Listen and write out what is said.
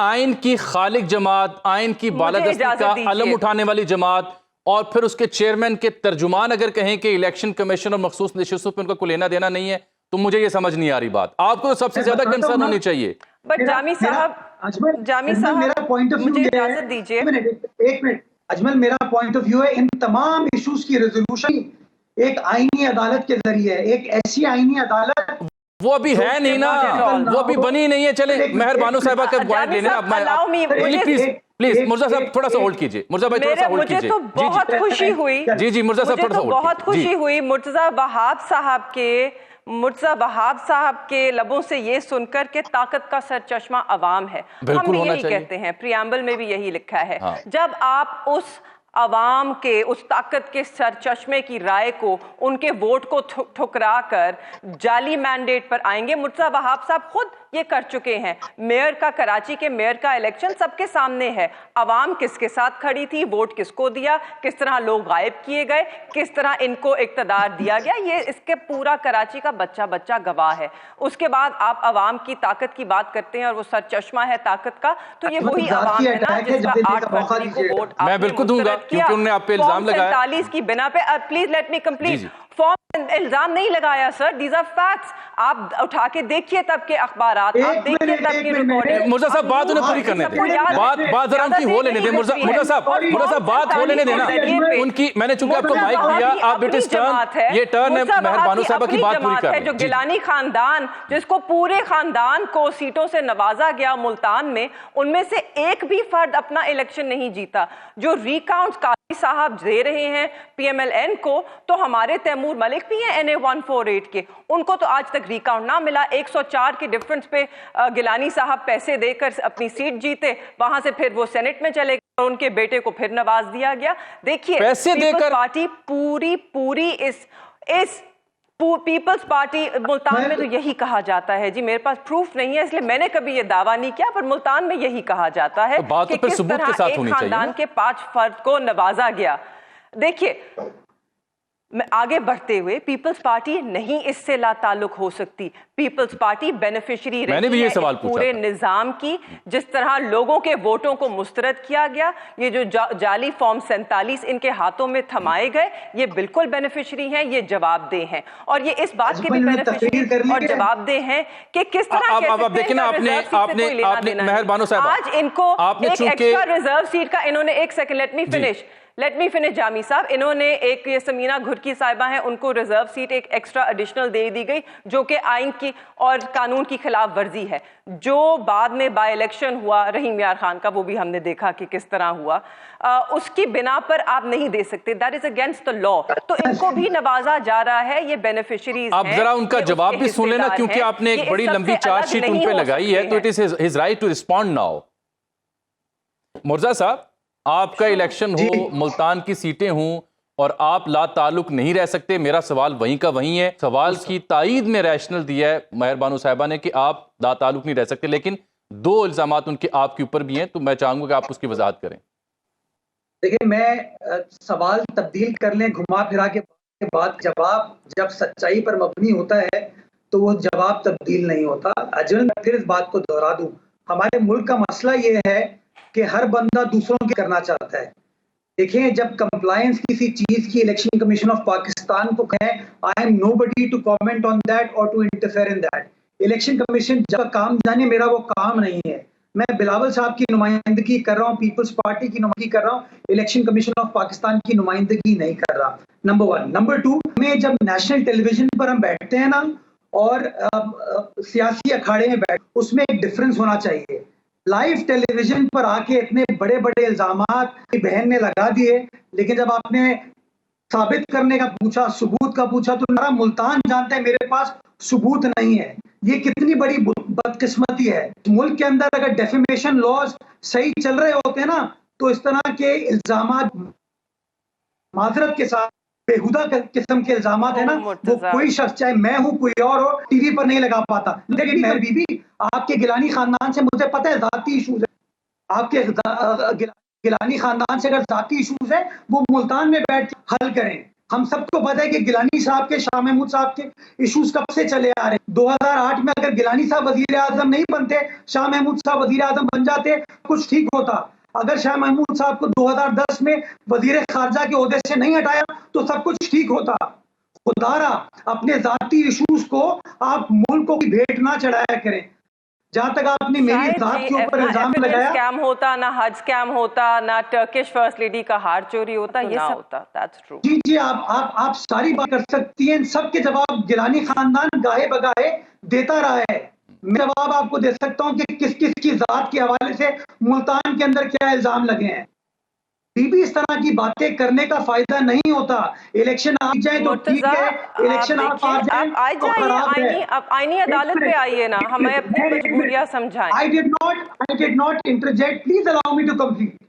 आइन की खालिक जमात, आइन की बालादस्ती का अलम उठाने वाली जमात, और फिर उसके चेयरमैन के तर्जुमान अगर कहें कि इलेक्शन कमीशन और मखसूस नशिस्तों पर उनका कोई लेना देना नहीं है, तो मुझे ये समझ नहीं आ रही बात। आपको तो सबसे ज्यादा कंसर्न होनी चाहिए। बट जामी साहब मेरा पॉइंट ऑफ व्यू मुझे इजाजत दीजिए। एक मिनट अजमल, मेरा पॉइंट ऑफ व्यू है इन तमाम इश्यूज की रेजोल्यूशन एक आईनी अदालत के जरिए, एक ऐसी आईनी अदालत, वो अभी है नहीं ना, वो अभी बनी नहीं है। चले मेहर बानो साहिबा का पॉइंट लेने, प्लीज मुर्जा साहब थोड़ा सा होल्ड कीजिए। मुर्जा भाई थोड़ा सा होल्ड कीजिए। मुझे तो बहुत खुशी हुई, जी मुर्जा साहब थोड़ा सा बहुत खुशी हुई मुर्तजा वहाब साहब के लबों से ये सुनकर के ताकत का सरचश्मा अवाम है। हम भी यही कहते हैं, प्रियम्बल में भी यही लिखा है। जब आप उस अवाम के उस ताकत के सरचश्मे की राय को, उनके वोट को ठुकरा कर जाली मैंडेट पर आएंगे। मुर्तजा वहाब साहब खुद ये कर चुके हैं। मेयर का, कराची के मेयर का इलेक्शन सबके सामने है। अवाम किसके साथ खड़ी थी, वोट किसको दिया, किस तरह लोग गायब किए गए, किस तरह इनको इक्तदार दिया गया, ये इसके पूरा कराची का बच्चा बच्चा गवाह है। उसके बाद आप अवाम की ताकत की बात करते हैं और वो सरचश्मा है ताकत का, तो ये वही अवाम है ना जिसका 8 फरवरी को वोट मैं बिल्कुल दूंगा क्योंकि उन्होंने आप पे इल्जाम लगाया। 47 की बिना पे, please let me complete. Form इल्जाम नहीं लगाया सर, दीज आर फैक्ट्स। आप उठा के देखिए तब के अखबारात, आप देखिए तब की रिकॉर्डिंग। मुर्जा साहब बात उन्हें पूरी करने दें, बात जरा उनकी हो लेने दें। मुर्जा साहब बात हो लेने देना उनकी। मैंने चूंकि आपको माइक दिया, आप ब्रिटिश टर्न, ये टर्न है मेहर बानो साहिबा की बात पूरी कर। जो गिलानी खानदान, जिसको पूरे खानदान को सीटों से नवाजा गया मुल्तान में, उनमें से एक भी फर्द अपना इलेक्शन नहीं जीता। जो रिकाउंट काजी साहब दे रहे हैं PMLN को, तो हमारे तैमूर मलिक भी हैं NA 148 के, उनको तो आज तक रिकाउंट ना मिला। 104 के डिफरेंस पे गिलानी साहब पैसे देकर अपनी सीट जीते, वहां से फिर वो सेनेट में चले गए और उनके बेटे को फिर नवाज दिया गया। देखिए पैसे देकर पार्टी पूरी इस पीपल्स पार्टी मुल्तान में तो यही कहा जाता है जी। मेरे पास प्रूफ नहीं है इसलिए मैंने कभी ये दावा नहीं किया, पर मुल्तान में यही कहा जाता है कि किस तरह एक खानदान के 5 फर्द को नवाजा गया। देखिए मैं आगे बढ़ते हुए, पीपल्स पार्टी नहीं इससे लाताल्लुक हो सकती। पीपल्स पार्टी बेनिफिशियरी रही है पूरे निजाम की। जिस तरह लोगों के वोटों को मुस्तरद किया गया, ये जो जाली फॉर्म 47 इनके हाथों में थमाए गए, ये बिल्कुल बेनिफिशियरी हैं, ये जवाबदेह हैं। और ये इस बात के भी बेनिफिशियरी और जवाबदेह हैं कि किस तरह आप देखिए ना, आपने मेहर बानो साहब आज इनको एक एक्स्ट्रा रिजर्व सीट का, इन्होंने एक second let me finish Jami साहब, इन्होंने एक ये समीना घुरकी साहिबा हैं, उनको रिजर्व सीट एक एक्स्ट्रा एडिशनल दे दी गई, जो कि आइन की और कानून की खिलाफ वर्जी है। जो बाद में बाय इलेक्शन हुआ रहीम यार खान का, वो भी हमने देखा कि किस तरह हुआ। उसकी बिना पर आप नहीं दे सकते, that is against the law. तो इनको भी नवाजा जा रहा है, ये बेनिफिशरीज आप जरा उनका जवाब भी सुन लेना, क्योंकि आपने एक बड़ी लंबी चार्जशीट उन पे लगाई है, तो it is his right to respond now. Mirza साहब, आपका इलेक्शन हो, मुल्तान की सीटें हों और आप ला ताल्लुक नहीं रह सकते, मेरा सवाल वहीं का वहीं है। सवाल की तायीद में रैशनल दिया है मेहर बानो साहिबा ने कि आप ला ताल्लुक नहीं रह सकते, लेकिन 2 इल्जामात उनके आपके ऊपर भी हैं, तो मैं चाहूंगा कि आप उसकी वजाहत करें। देखिए, मैं सवाल तब्दील कर लें घुमा फिरा के बाद, जवाब जब सच्चाई पर मबनी होता है तो वो जवाब तब्दील नहीं होता। अजल मैं फिर इस बात को दोहरा दूं, हमारे मुल्क का मसला ये है कि हर बंदा दूसरों की करना चाहता है। देखें, जब कंप्लायंस किसी चीज की इलेक्शन कमीशन ऑफ पाकिस्तान को कहें, I am nobody to comment on that और to interfere in that. Election commission जब काम जाने, मेरा वो काम नहीं है। मैं बिलावल साहब की नुमाइंदगी कर रहा हूँ, पीपल्स पार्टी की नुमाइंदगी कर रहा हूँ, इलेक्शन कमीशन ऑफ पाकिस्तान की नुमाइंदगी नहीं कर रहा। नंबर 1। नंबर 2, हमें जब नेशनल टेलीविजन पर हम बैठते हैं ना और सियासी अखाड़े में बैठ, उसमें एक डिफरेंस होना चाहिए। लाइव टेलीविजन पर आके इतने बड़े बड़े इल्जामात बहन ने लगा दिए, लेकिन जब आपने साबित करने का पूछा, सबूत का पूछा, तो मेरा मुल्तान जानता है मेरे पास सबूत नहीं है। ये कितनी बड़ी बदकिस्मती है। मुल्क के अंदर अगर डेफेमेशन लॉज सही चल रहे होते ना, तो इस तरह के इल्जामात माजरत के साथ बेहुदा किस्म के इल्जामात है ना, वो कोई शख्स, चाहे मैं हूं कोई और हो, टीवी पर नहीं लगा पाता। लेकिन मेरी बीबी, आपके गिलानी खानदान से मुझे पता है जाती इशूज है, आपके गिलानी खानदान से अगर जाती इशूज है, वो मुल्तान में बैठ के हल करें। हम सबको पता है कि गिलानी साहब के, शाह महमूद साहब के इश्यूज कब से चले आ रहे हैं। 2008 में अगर गिलानी साहब वजीर आजम नहीं बनते, शाह महमूद साहब वजीर आजम बन जाते, कुछ ठीक होता। अगर शाह महमूद साहब को 2010 में वजीर खारजा के ओहदे से नहीं हटाया तो सब कुछ ठीक होता। खुदारा अपने जाती इश्यूज को आप मुल्कों की भेंट ना चढ़ाया करें। जहां तक आपने मेरी जात के ऊपर इल्जाम लगाया, स्कैम होता, ना हज स्कैम होता, ना टर्किश फर्स्ट लेडी का हार चोरी होता, ये सब होता। That's true. जी जी, आप सारी बात कर सकती हैं, इन सब के जवाब गिलानी खानदान गाहे बगाहे देता रहा है। मैं जवाब आपको दे सकता हूं कि किस किस की जात के हवाले से मुल्तान के अंदर क्या इल्जाम लगे हैं। बीबी इस तरह की बातें करने का फायदा नहीं होता। इलेक्शन आ जाए तो ठीक है, इलेक्शन आप आ जाए तो खराब है। आप आईनी अदालत पे आइए ना, हमें अपनी मजबूरियां समझाएं। I did not interject. Please allow me to complete.